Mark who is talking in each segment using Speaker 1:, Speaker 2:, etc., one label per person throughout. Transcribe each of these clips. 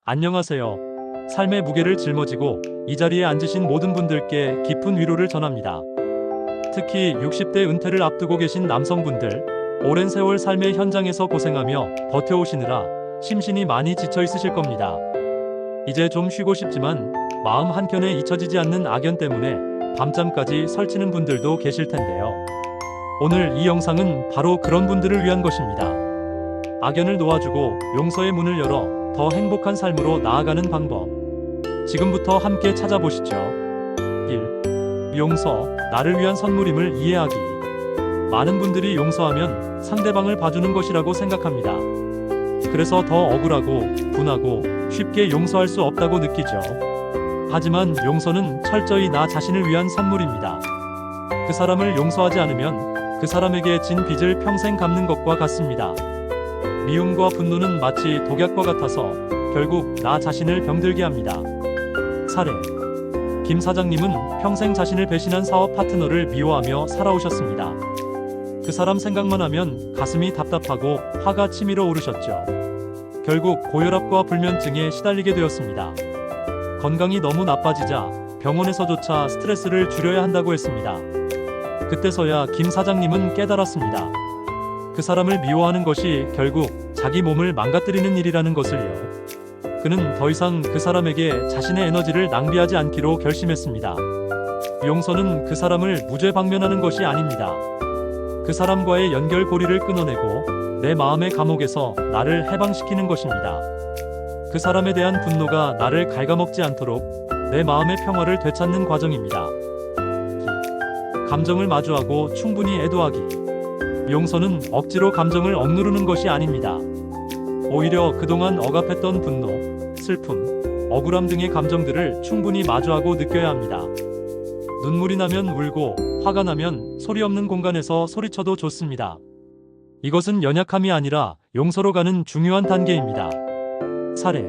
Speaker 1: 안녕하세요. 삶의 무게를 짊어지고 이 자리에 앉으신 모든 분들께 깊은 위로를 전합니다. 특히 60대 은퇴를 앞두고 계신 남성분들, 오랜 세월 삶의 현장에서 고생하며 버텨오시느라 심신이 많이 지쳐 있으실 겁니다. 이제 좀 쉬고 싶지만 마음 한켠에 잊혀지지 않는 악연 때문에 밤잠까지 설치는 분들도 계실 텐데요. 오늘 이 영상은 바로 그런 분들을 위한 것입니다. 악연을 놓아주고 용서의 문을 열어 더 행복한 삶으로 나아가는 방법. 지금부터 함께 찾아보시죠. 1. 용서, 나를 위한 선물임을 이해하기. 많은 분들이 용서하면 상대방을 봐주는 것이라고 생각합니다. 그래서 더 억울하고 분하고 쉽게 용서할 수 없다고 느끼죠. 하지만 용서는 철저히 나 자신을 위한 선물입니다. 그 사람을 용서하지 않으면 그 사람에게 진 빚을 평생 갚는 것과 같습니다. 미움과 분노는 마치 독약과 같아서 결국 나 자신을 병들게 합니다. 사례. 김 사장님은 평생 자신을 배신한 사업 파트너를 미워하며 살아오셨습니다. 그 사람 생각만 하면 가슴이 답답하고 화가 치밀어 오르셨죠. 결국 고혈압과 불면증에 시달리게 되었습니다. 건강이 너무 나빠지자 병원에서조차 스트레스를 줄여야 한다고 했습니다. 그때서야 김 사장님은 깨달았습니다. 그 사람을 미워하는 것이 결국 자기 몸을 망가뜨리는 일이라는 것을요. 그는 더 이상 그 사람에게 자신의 에너지를 낭비하지 않기로 결심했습니다. 용서는 그 사람을 무죄방면하는 것이 아닙니다. 그 사람과의 연결고리를 끊어내고 내 마음의 감옥에서 나를 해방시키는 것입니다. 그 사람에 대한 분노가 나를 갉아먹지 않도록 내 마음의 평화를 되찾는 과정입니다. 감정을 마주하고 충분히 애도하기. 용서는 억지로 감정을 억누르는 것이 아닙니다. 오히려 그동안 억압했던 분노, 슬픔, 억울함 등의 감정들을 충분히 마주하고 느껴야 합니다. 눈물이 나면 울고, 화가 나면 소리 없는 공간에서 소리쳐도 좋습니다. 이것은 연약함이 아니라 용서로 가는 중요한 단계입니다. 사례.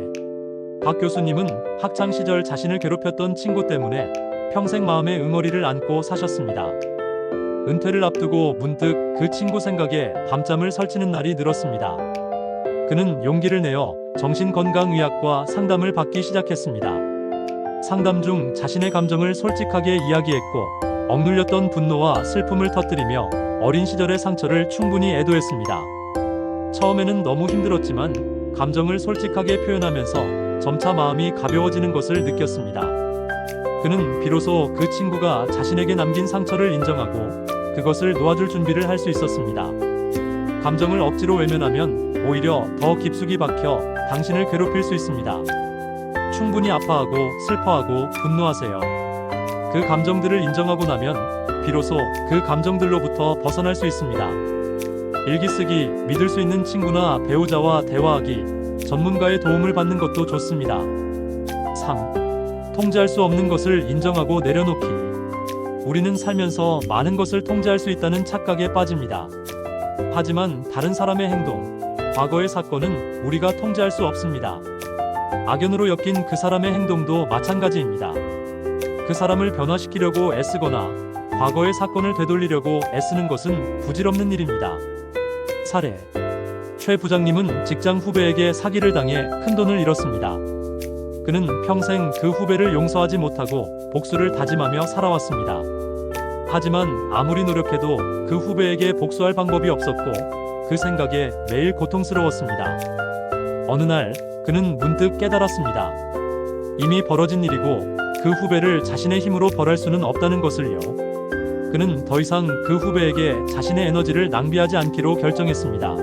Speaker 1: 박 교수님은 학창시절 자신을 괴롭혔던 친구 때문에 평생 마음에 응어리를 안고 사셨습니다. 은퇴를 앞두고 문득 그 친구 생각에 밤잠을 설치는 날이 늘었습니다. 그는 용기를 내어 정신건강의학과 상담을 받기 시작했습니다. 상담 중 자신의 감정을 솔직하게 이야기했고 억눌렸던 분노와 슬픔을 터뜨리며 어린 시절의 상처를 충분히 애도했습니다. 처음에는 너무 힘들었지만 감정을 솔직하게 표현하면서 점차 마음이 가벼워지는 것을 느꼈습니다. 그는 비로소 그 친구가 자신에게 남긴 상처를 인정하고 그것을 놓아줄 준비를 할 수 있었습니다. 감정을 억지로 외면하면 오히려 더 깊숙이 박혀 당신을 괴롭힐 수 있습니다. 충분히 아파하고 슬퍼하고 분노하세요. 그 감정들을 인정하고 나면 비로소 그 감정들로부터 벗어날 수 있습니다. 일기 쓰기, 믿을 수 있는 친구나 배우자와 대화하기, 전문가의 도움을 받는 것도 좋습니다. 3. 통제할 수 없는 것을 인정하고 내려놓기. 우리는 살면서 많은 것을 통제할 수 있다는 착각에 빠집니다. 하지만 다른 사람의 행동, 과거의 사건은 우리가 통제할 수 없습니다. 악연으로 엮인 그 사람의 행동도 마찬가지입니다. 그 사람을 변화시키려고 애쓰거나 과거의 사건을 되돌리려고 애쓰는 것은 부질없는 일입니다. 사례. 최 부장님은 직장 후배에게 사기를 당해 큰돈을 잃었습니다. 그는 평생 그 후배를 용서하지 못하고 복수를 다짐하며 살아왔습니다. 하지만 아무리 노력해도 그 후배에게 복수할 방법이 없었고 그 생각에 매일 고통스러웠습니다. 어느 날 그는 문득 깨달았습니다. 이미 벌어진 일이고 그 후배를 자신의 힘으로 벌할 수는 없다는 것을요. 그는 더 이상 그 후배에게 자신의 에너지를 낭비하지 않기로 결정했습니다.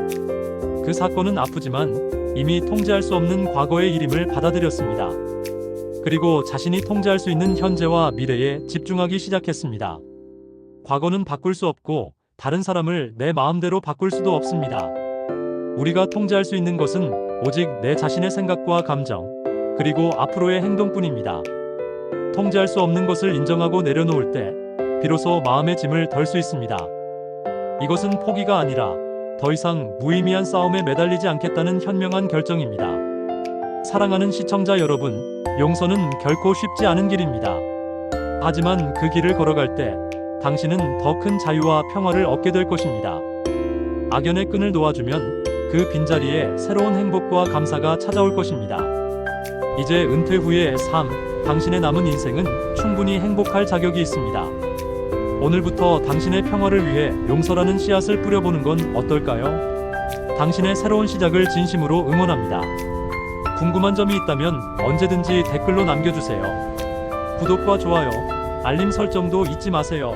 Speaker 1: 그 사건은 아프지만 이미 통제할 수 없는 과거의 일임을 받아들였습니다. 그리고 자신이 통제할 수 있는 현재와 미래에 집중하기 시작했습니다. 과거는 바꿀 수 없고 다른 사람을 내 마음대로 바꿀 수도 없습니다. 우리가 통제할 수 있는 것은 오직 내 자신의 생각과 감정, 그리고 앞으로의 행동뿐입니다. 통제할 수 없는 것을 인정하고 내려놓을 때 비로소 마음의 짐을 덜 수 있습니다. 이것은 포기가 아니라 더 이상 무의미한 싸움에 매달리지 않겠다는 현명한 결정입니다. 사랑하는 시청자 여러분, 용서는 결코 쉽지 않은 길입니다. 하지만 그 길을 걸어갈 때 당신은 더 큰 자유와 평화를 얻게 될 것입니다. 악연의 끈을 놓아주면 그 빈자리에 새로운 행복과 감사가 찾아올 것입니다. 이제 은퇴 후의 삶, 당신의 남은 인생은 충분히 행복할 자격이 있습니다. 오늘부터 당신의 평화를 위해 용서라는 씨앗을 뿌려보는 건 어떨까요? 당신의 새로운 시작을 진심으로 응원합니다. 궁금한 점이 있다면 언제든지 댓글로 남겨주세요. 구독과 좋아요, 알림 설정도 잊지 마세요.